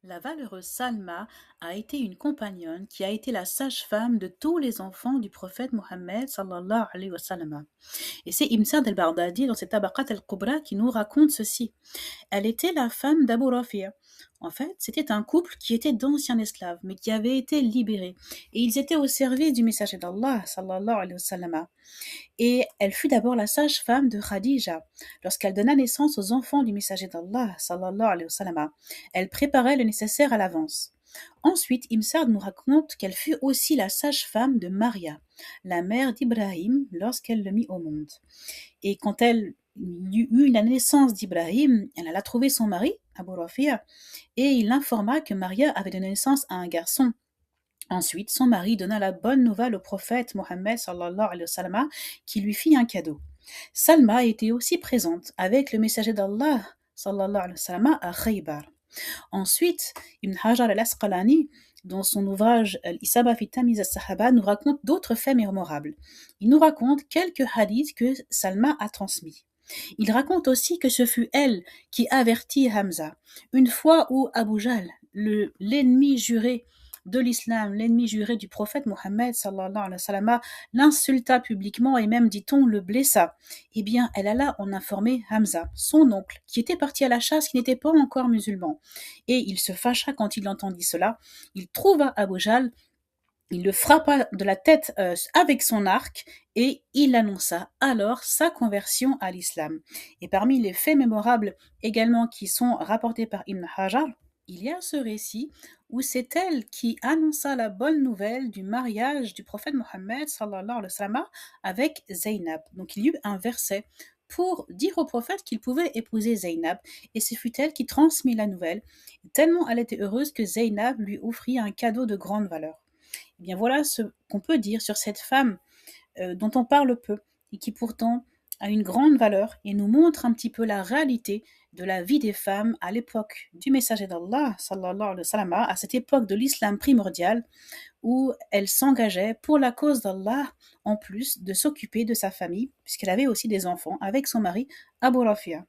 La valeureuse Salma a été une compagnonne qui a été la sage-femme de tous les enfants du prophète Mohammed sallallahu alayhi wa sallam. Et c'est Ibn Sa'd al-Baghdadi dans ses Tabaqat al-Kubra qui nous raconte ceci. Elle était la femme d'Abu Rafi'. En fait, c'était un couple qui était d'anciens esclaves, mais qui avait été libérés. Et ils étaient au service du messager d'Allah, sallallahu alayhi wa sallam. Et elle fut d'abord la sage-femme de Khadija. Lorsqu'elle donna naissance aux enfants du messager d'Allah, sallallahu alayhi wa sallam, elle préparait le nécessaire à l'avance. Ensuite, Imsard nous raconte qu'elle fut aussi la sage-femme de Maria, la mère d'Ibrahim, lorsqu'elle le mit au monde. Et quand elle eut la naissance d'Ibrahim, elle alla trouver son mari, Abu Rafi', et il l'informa que Maria avait donné naissance à un garçon. Ensuite, son mari donna la bonne nouvelle au prophète Mohammed sallallahu alayhi wa sallam, qui lui fit un cadeau. Salma était aussi présente avec le messager d'Allah sallallahu alayhi wa sallam à Khaybar. Ensuite, Ibn Hajar al-Asqalani, dans son ouvrage Al-Isaba fi Tamiz al-Sahaba, nous raconte d'autres faits mémorables. Il nous raconte quelques hadiths que Salma a transmis. Il raconte aussi que ce fut elle qui avertit Hamza, une fois où Abu Jahl, l'ennemi juré de l'islam, l'ennemi juré du prophète Mohammed sallallahu alayhi wa sallam, l'insulta publiquement et même, dit-on, le blessa. Eh bien, elle alla en informer Hamza, son oncle, qui était parti à la chasse, qui n'était pas encore musulman. Et il se fâcha quand il entendit cela. Il trouva Abu Jahl, il le frappa de la tête avec son arc et il annonça alors sa conversion à l'islam. Et parmi les faits mémorables également qui sont rapportés par Ibn Hajar, il y a ce récit où c'est elle qui annonça la bonne nouvelle du mariage du prophète Mohammed sallallahu alayhi wa sallam avec Zaynab. Donc il y eut un verset pour dire au prophète qu'il pouvait épouser Zaynab, et ce fut elle qui transmit la nouvelle, tellement elle était heureuse que Zaynab lui offrit un cadeau de grande valeur. Eh bien voilà ce qu'on peut dire sur cette femme dont on parle peu et qui pourtant a une grande valeur et nous montre un petit peu la réalité de la vie des femmes à l'époque du messager d'Allah, sallallahu alayhi wa sallam, à cette époque de l'islam primordial où elle s'engageait pour la cause d'Allah en plus de s'occuper de sa famille, puisqu'elle avait aussi des enfants avec son mari Abu Rafi'a.